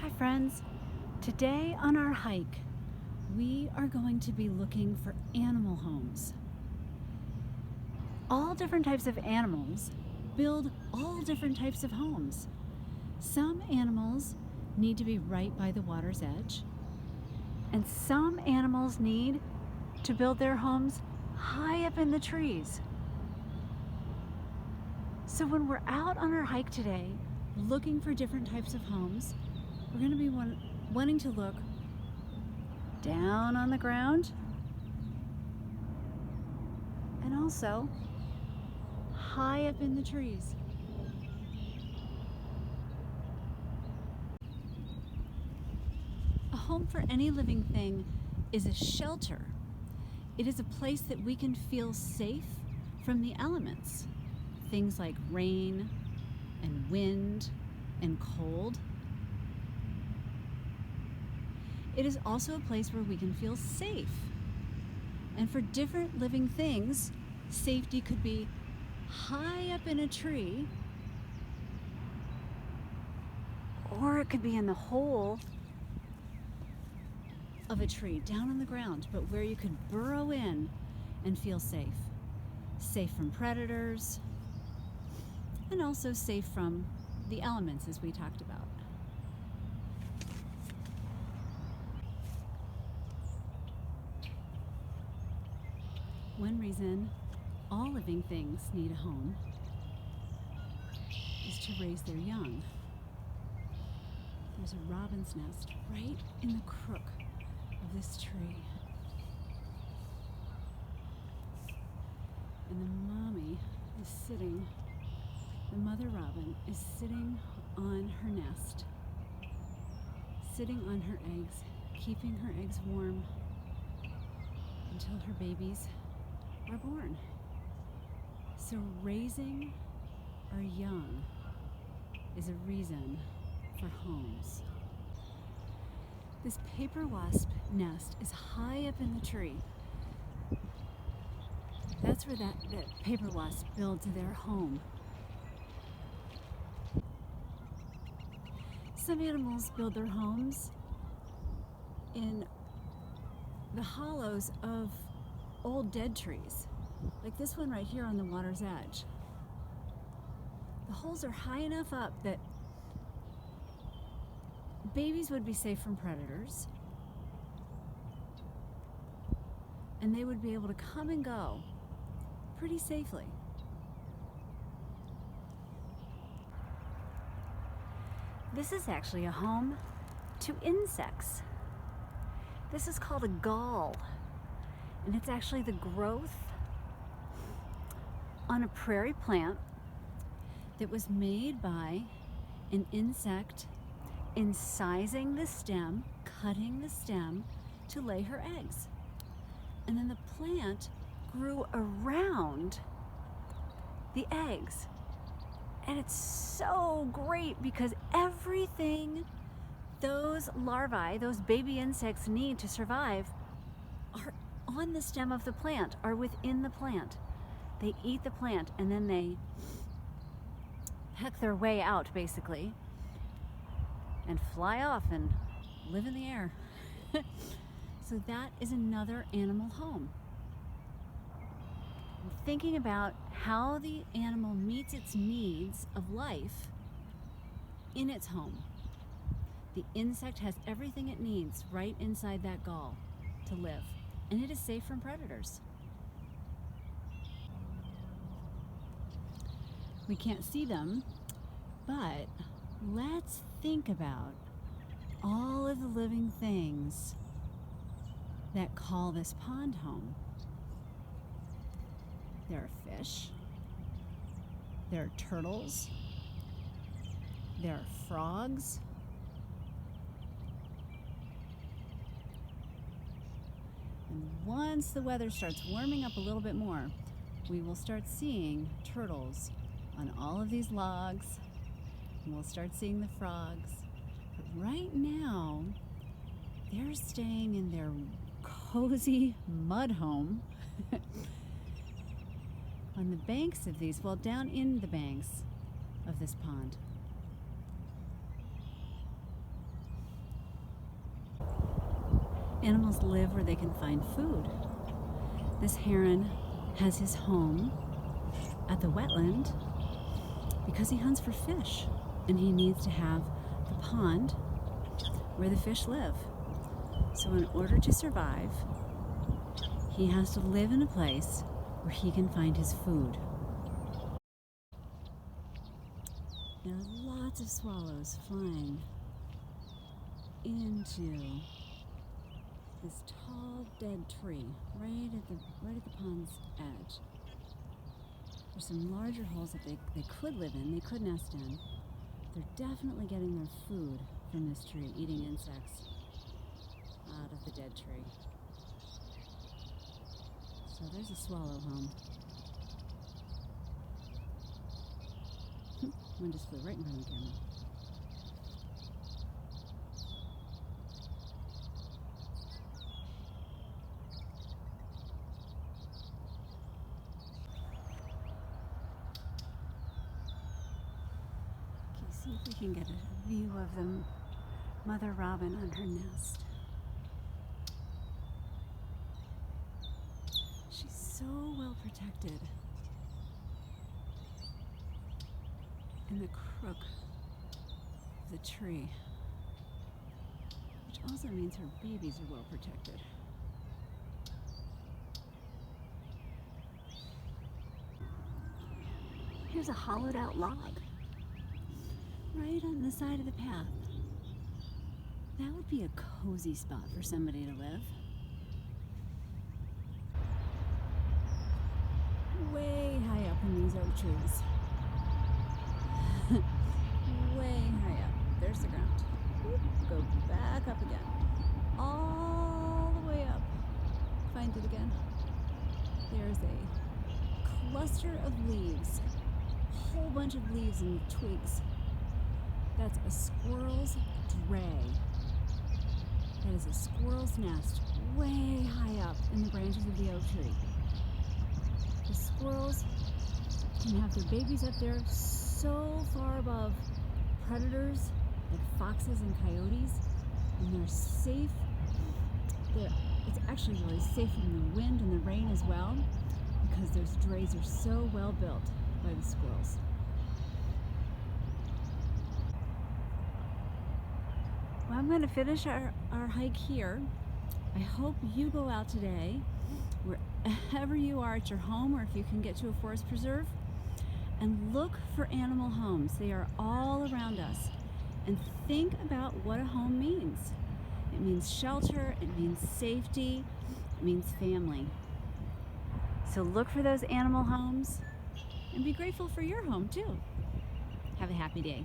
Hi friends, today on our hike we are going to be looking for animal homes. All different types of animals build all different types of homes. Some animals need to be right by the water's edge, and some animals need to build their homes high up in the trees. So when we're out on our hike today looking for different types of homes, we're going to be wanting to look down on the ground and also high up in the trees. A home for any living thing is a shelter. It is a place that we can feel safe from the elements, things like rain and wind and cold. It is also a place where we can feel safe. And for different living things, safety could be high up in a tree, or it could be in the hole of a tree down on the ground, but where you could burrow in and feel safe. Safe from predators, and also safe from the elements, as we talked about. One reason all living things need a home is to raise their young. There's a robin's nest right in the crook of this tree. And the mommy is sitting, the mother robin is sitting on her nest, sitting on her eggs, keeping her eggs warm until her babies are born. So raising our young is a reason for homes. This paper wasp nest is high up in the tree. That's where that paper wasp builds their home. Some animals build their homes in the hollows of old dead trees, like this one right here on the water's edge. The holes are high enough up that babies would be safe from predators, and they would be able to come and go pretty safely. This is actually a home to insects. This is called a gall, and it's actually the growth on a prairie plant that was made by an insect incising the stem, cutting the stem to lay her eggs. And then the plant grew around the eggs. And it's so great because everything those larvae, those baby insects need to survive are on the stem of the plant, are within the plant. They eat the plant and then they peck their way out basically and fly off and live in the air. So that is another animal home. And thinking about how the animal meets its needs of life in its home. The insect has everything it needs right inside that gall to live, and it is safe from predators. We can't see them, but let's think about all of the living things that call this pond home. There are fish, there are turtles, there are frogs, and once the weather starts warming up a little bit more, we will start seeing turtles on all of these logs, and we'll start seeing the frogs. But right now, they're staying in their cozy mud home on the banks of these, well, down in the banks of this pond. Animals live where they can find food. This heron has his home at the wetland because he hunts for fish, and he needs to have the pond where the fish live. So in order to survive, he has to live in a place where he can find his food. There are lots of swallows flying into this tall dead tree right at the pond's edge. There's some larger holes that they could live in, they could nest in. They're definitely getting their food from this tree, eating insects out of the dead tree. So there's a swallow home. One just flew right in front of the camera. Okay, see if we can get a view of the mother robin on her nest. She's so well protected in the crook of the tree, which also means her babies are well protected. Here's a hollowed out log right on the side of the path. That would be a cozy spot for somebody to live. Way high up in these oak trees. Way high up. There's the ground. Whoop, go back up again. All the way up. Find it again. There's a cluster of leaves. A whole bunch of leaves and twigs. That's a squirrel's dray. That is a squirrel's nest way high up in the branches of the oak tree. The squirrels can have their babies up there so far above predators like foxes and coyotes, and they're safe. It's actually really safe from the wind and the rain as well, because those drays are so well built by the squirrels. Well, I'm going to finish our hike here. I hope you go out today, wherever you are at your home, or if you can get to a forest preserve, and look for animal homes. They are all around us. And think about what a home means. It means shelter, it means safety, it means family. So look for those animal homes and be grateful for your home too. Have a happy day.